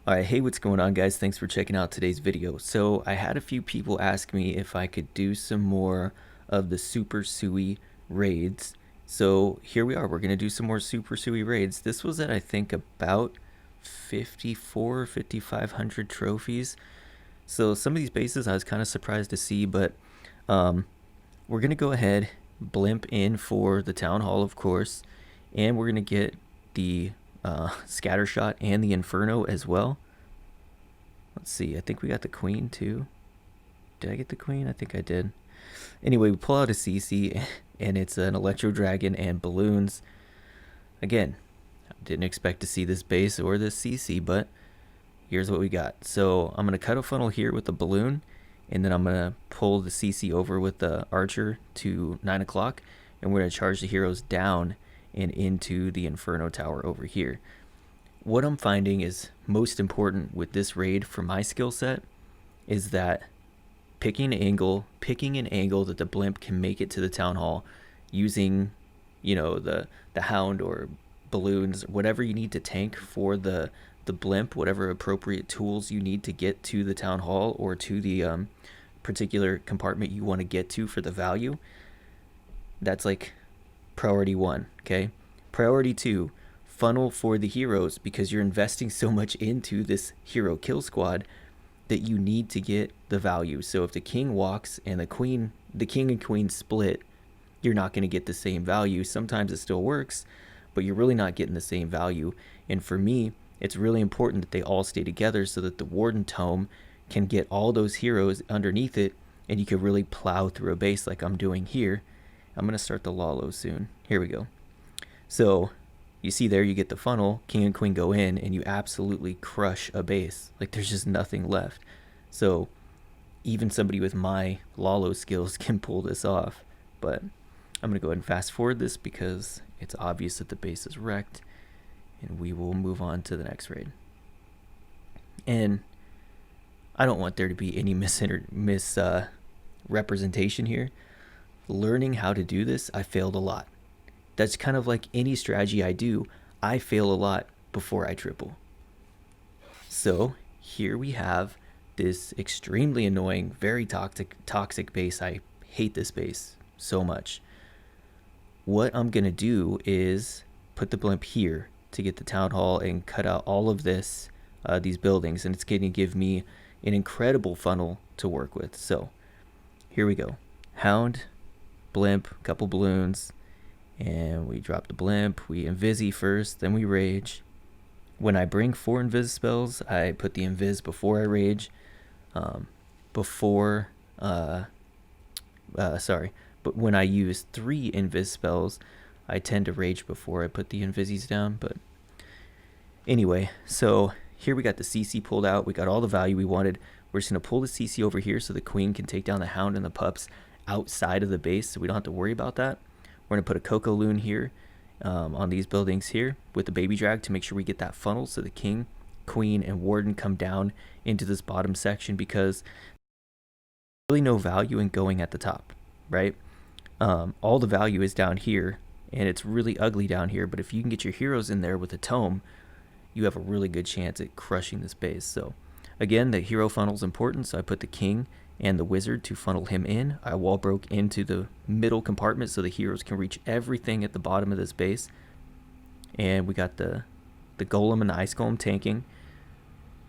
Alright, hey, what's going on, guys? Thanks for checking out today's video. So I had a few people ask me if I could do some more of the Super SUI raids. So here we are. We're going to do some more Super SUI raids. This was at, I think, about 5,500 trophies. So some of these bases I was kind of surprised to see, but we're going to go ahead, blimp in for the Town Hall, of course, and we're going to get the scatter shot and the inferno as well. Let's see, I think we got the queen too. Did I get the queen? I think I did. Anyway, we pull out a CC and it's an electro dragon and balloons. Again, I didn't expect to see this base or this CC, but here's what we got. So I'm going to cut a funnel here with the balloon, and then I'm going to pull the CC over with the archer to 9 o'clock, and we're going to charge the heroes down and into the inferno tower over here. What I'm finding is most important with this raid for my skill set is that picking an angle that the blimp can make it to the town hall using, you know, the hound or balloons, whatever you need to tank for the blimp, whatever appropriate tools you need to get to the town hall or to the particular compartment you want to get to for the value. That's like priority 1, okay? Priority 2, funnel for the heroes, because you're investing so much into this hero kill squad that you need to get the value. So if the king walks and the king and queen split, you're not going to get the same value. Sometimes it still works, but you're really not getting the same value. And for me, it's really important that they all stay together so that the warden tome can get all those heroes underneath it, and you can really plow through a base like I'm doing here. I'm going to start the Lalo soon. Here we go. So you see there, you get the funnel, king and queen go in, and you absolutely crush a base. Like, there's just nothing left. So even somebody with my Lalo skills can pull this off. But I'm going to go ahead and fast forward this because it's obvious that the base is wrecked, and we will move on to the next raid. And I don't want there to be any misrepresentation here. Learning how to do this, I failed a lot. That's kind of like any strategy I do. I fail a lot before I triple. So here we have this extremely annoying, very toxic base. I hate this base so much. What I'm going to do is put the blimp here to get the town hall and cut out all of this, these buildings, and it's going to give me an incredible funnel to work with. So here we go. Hound, blimp, couple balloons, and we drop the blimp. We invisi first, then we rage. When I bring 4 invis spells, I put the invis before I rage. But when I use 3 invis spells, I tend to rage before I put the invisis down. But anyway, so here we got the CC pulled out. We got all the value we wanted. We're just going to pull the CC over here so the queen can take down the hound and the pups outside of the base, so we don't have to worry about that. We're going to put a Coco Loon here on these buildings here with the baby drag to make sure we get that funnel so the king, queen, and warden come down into this bottom section, because there's really no value in going at the top, right? All the value is down here, and it's really ugly down here, but if you can get your heroes in there with a tome, you have a really good chance at crushing this base. So again, the hero funnel is important, so I put the king and the wizard to funnel him in. I wall broke into the middle compartment so the heroes can reach everything at the bottom of this base. And we got the golem and the ice golem tanking.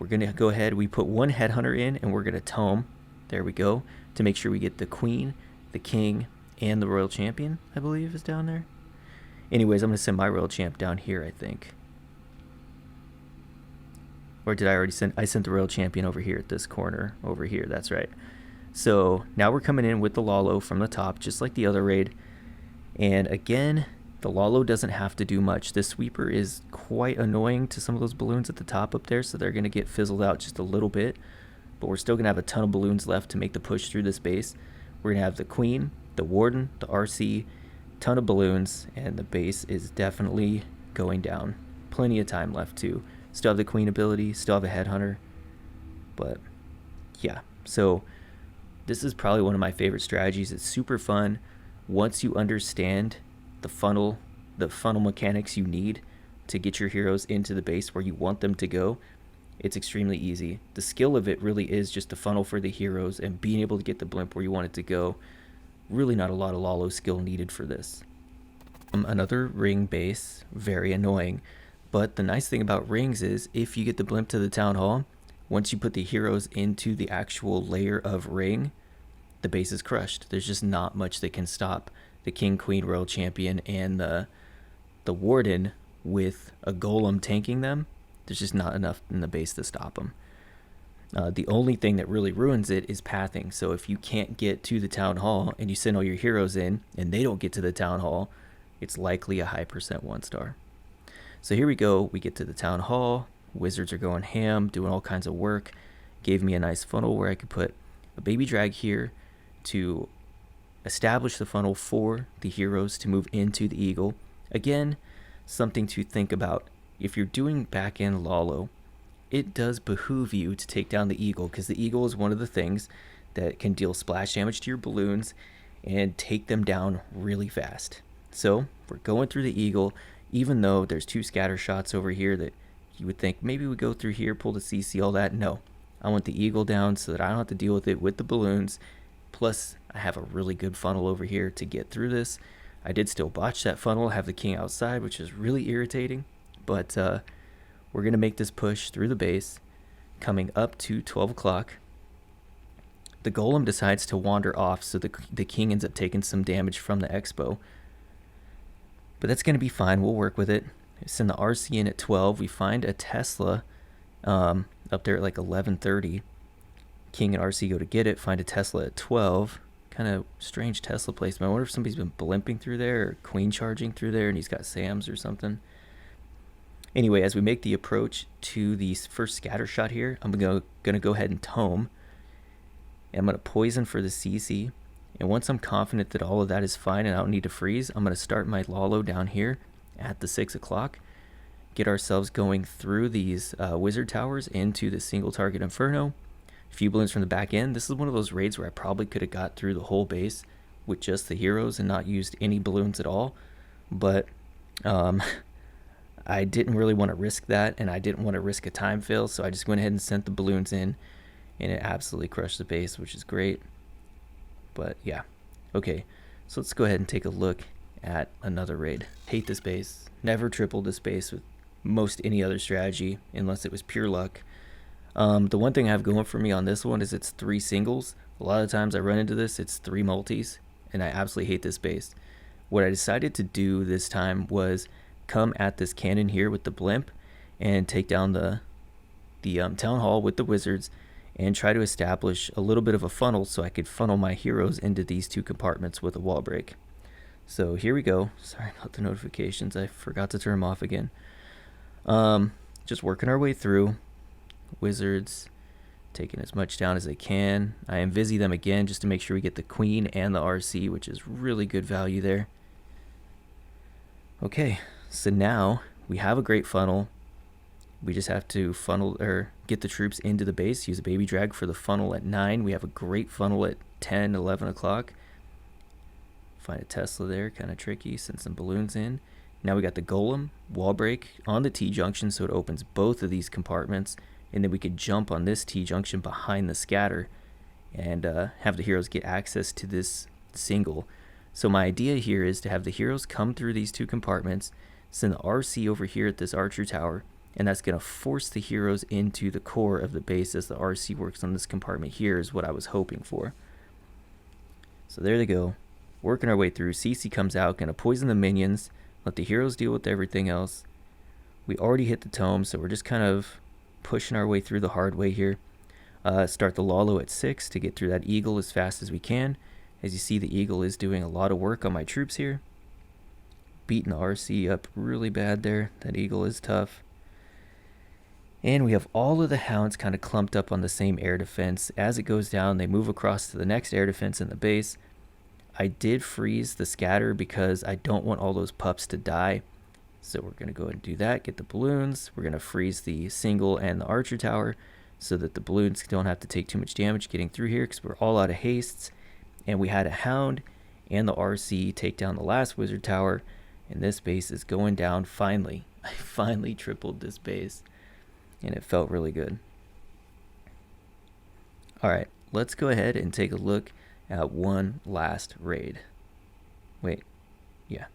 We're going to go ahead, we put 1 headhunter in, and we're going to tome, there we go, to make sure we get the queen, the king, and the royal champion, I believe, is down there. Anyways, I'm going to send my royal champ down here, I think. Or did I already send? I sent the royal champion over here at this corner over here. That's right. So now we're coming in with the Lalo from the top, just like the other raid. And again, the Lalo doesn't have to do much. This sweeper is quite annoying to some of those balloons at the top up there, so they're going to get fizzled out just a little bit. But we're still going to have a ton of balloons left to make the push through this base. We're going to have the queen, the warden, the RC, ton of balloons, and the base is definitely going down. Plenty of time left too. Still have the queen ability, still have a headhunter. But yeah, so this is probably one of my favorite strategies. It's super fun once you understand the funnel mechanics you need to get your heroes into the base where you want them to go. it's extremely easy. The skill of it really is just to funnel for the heroes and being able to get the blimp where you want it to go. Really not a lot of Lalo skill needed for this. Another ring base, very annoying. But the nice thing about rings is if you get the blimp to the town hall, once you put the heroes into the actual layer of ring, the base is crushed. There's just not much that can stop the king, queen, royal champion, and the warden with a golem tanking them. There's just not enough in the base to stop them. The only thing that really ruins it is pathing. So if you can't get to the town hall and you send all your heroes in and they don't get to the town hall, it's likely a high percent 1-star. So here we go. We get to the town hall. Wizards are going ham, doing all kinds of work. Gave me a nice funnel where I could put a baby drag here to establish the funnel for the heroes to move into the eagle. Again, something to think about. If you're doing back-end Lalo, it does behoove you to take down the eagle, because the eagle is one of the things that can deal splash damage to your balloons and take them down really fast. So we're going through the eagle, even though there's 2 scatter shots over here that you would think maybe we go through here, pull the CC, all that. No, I want the eagle down so that I don't have to deal with it with the balloons. Plus, I have a really good funnel over here to get through this. I did still botch that funnel, have the king outside, which is really irritating. But we're going to make this push through the base, coming up to 12 o'clock. The golem decides to wander off, so the king ends up taking some damage from the expo. But that's going to be fine. We'll work with it. Send the RC in at 12. We find a Tesla up there at like 11:30. King and RC go to get it. Find a Tesla at 12. Kind of strange Tesla placement. I wonder if somebody's been blimping through there or queen charging through there and he's got Sam's or something. Anyway, as we make the approach to the first scatter shot here, I'm going to go ahead and tome. And I'm going to poison for the CC. And once I'm confident that all of that is fine and I don't need to freeze, I'm going to start my Lalo down here at the 6 o'clock. Get ourselves going through these wizard towers into the single target inferno. A few balloons from the back end. This is one of those raids where I probably could have got through the whole base with just the heroes and not used any balloons at all. But I didn't really want to risk that, and I didn't want to risk a time fail, so I just went ahead and sent the balloons in, and it absolutely crushed the base, which is great. But yeah, okay, so let's go ahead and take a look at another raid. Hate this base. Never tripled this base with most any other strategy unless it was pure luck. The one thing I have going for me on this one is it's 3 singles. A lot of times I run into this, it's 3 multis, and I absolutely hate this base. What I decided to do this time was come at this cannon here with the blimp and take down the town hall with the wizards and try to establish a little bit of a funnel so I could funnel my heroes into these 2 compartments with a wall break. So here we go. Sorry about the notifications. I forgot to turn them off again. Just working our way through. Wizards taking as much down as they can. I envisi them again just to make sure we get the queen and the RC, which is really good value there. Okay, so now we have a great funnel. We just have to funnel or get the troops into the base. Use a baby drag for the funnel at 9. We have a great funnel at 10, 11 o'clock. Find a Tesla there, kind of tricky. Send some balloons in. Now we got the golem wall break on the T-junction, so it opens both of these compartments. And then we could jump on this T-junction behind the scatter and have the heroes get access to this single. So my idea here is to have the heroes come through these 2 compartments, send the RC over here at this archer tower, and that's going to force the heroes into the core of the base as the RC works on this compartment here is what I was hoping for. So there they go. Working our way through. CC comes out, going to poison the minions, let the heroes deal with everything else. We already hit the tome, so we're just kind of pushing our way through the hard way here. Start the Lalo at 6 to get through that eagle as fast as we can. As you see, the eagle is doing a lot of work on my troops here. Beating the RC up really bad there. That eagle is tough. And we have all of the hounds kind of clumped up on the same air defense. As it goes down, they move across to the next air defense in the base. I did freeze the scatter because I don't want all those pups to die. So we're going to go ahead and do that. Get the balloons. We're going to freeze the single and the archer tower so that the balloons don't have to take too much damage getting through here because we're all out of hastes. And we had a hound and the RC take down the last wizard tower. And this base is going down finally. I finally tripled this base. and it felt really good. All right, let's go ahead and take a look at one last raid. Wait, yeah.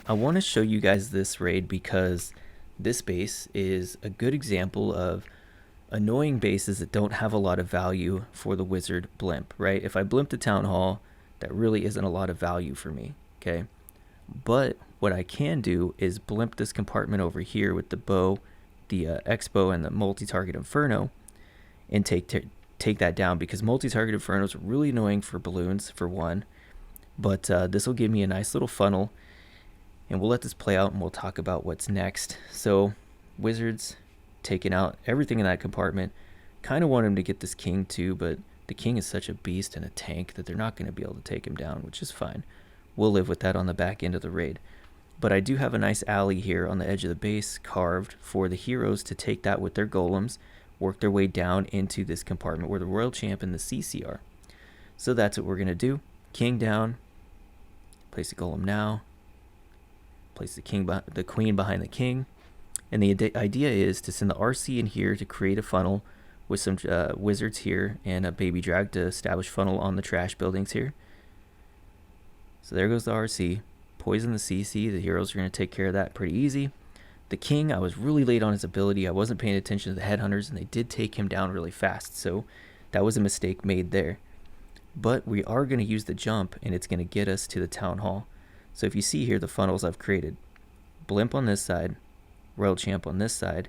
I want to show you guys this raid because this base is a good example of annoying bases that don't have a lot of value for the wizard blimp, right? If I blimp the town hall, that really isn't a lot of value for me, okay? But what I can do is blimp this compartment over here with the bow, the X-bow, and the multi-target inferno, and take that down, because multi-target infernos are really annoying for balloons, for one. But this will give me a nice little funnel, and we'll let this play out, and we'll talk about what's next. So wizards taking out everything in that compartment. Kind of want him to get this king too, but the king is such a beast and a tank that they're not going to be able to take him down, which is fine. We'll live with that on the back end of the raid. But I do have a nice alley here on the edge of the base carved for the heroes to take that with their golems, work their way down into this compartment where the royal champ and the CC are. So that's what we're going to do. King down, place a golem now, place the queen behind the king, and the idea is to send the RC in here to create a funnel with some wizards here and a baby drag to establish funnel on the trash buildings here. So there goes the RC. Poison the CC. The heroes are going to take care of that pretty easy. The king, I was really late on his ability. I wasn't paying attention to the headhunters, and they did take him down really fast. So that was a mistake made there. But we are going to use the jump, and it's going to get us to the town hall. So if you see here the funnels I've created, blimp on this side, royal champ on this side,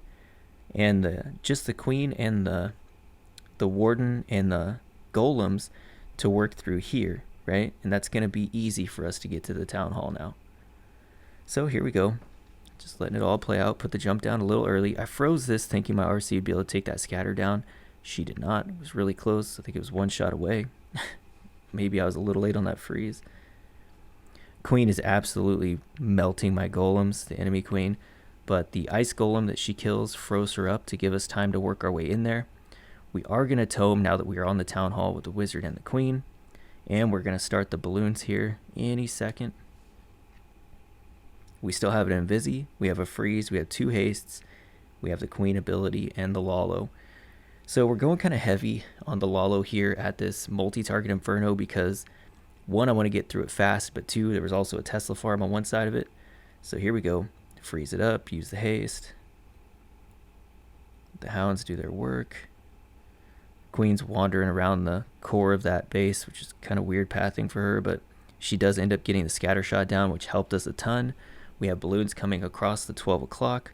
and just the queen and the warden and the golems to work through here, right? And that's going to be easy for us to get to the town hall now. So here we go. Just letting it all play out. Put the jump down a little early. I froze this thinking my RC would be able to take that scatter down. She did not. It was really close. I think it was one shot away. Maybe I was a little late on that freeze. Queen is absolutely melting my golems, the enemy queen. But the ice golem that she kills froze her up to give us time to work our way in there. We are going to tome now that we are on the town hall with the wizard and the queen. And we're going to start the balloons here any second. We still have an Invisi. We have a freeze. We have 2 hastes. We have the queen ability and the Lalo. So we're going kind of heavy on the Lalo here at this multi-target inferno because 1, I want to get through it fast, but 2, there was also a Tesla farm on one side of it. So here we go. Freeze it up. Use the haste. The hounds do their work. Queen's wandering around the core of that base, which is kind of weird pathing for her, but she does end up getting the scatter shot down, which helped us a ton. We have balloons coming across the 12 o'clock.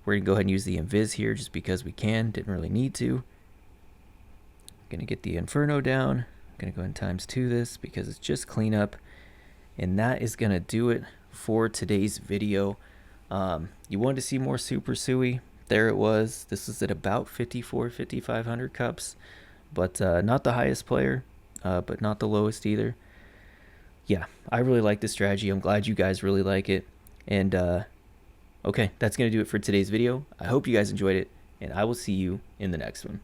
We're going to go ahead and use the invis here just because we can. Didn't really need to. Going to get the inferno down. Going to go ahead and times 2 this because it's just cleanup. And that is going to do it for today's video. You wanted to see more Super SUI. There it was. This is at about 5,500 cups, but not the highest player, but not the lowest either. Yeah, I really like this strategy. I'm glad you guys really like it. And okay, that's going to do it for today's video. I hope you guys enjoyed it, and I will see you in the next one.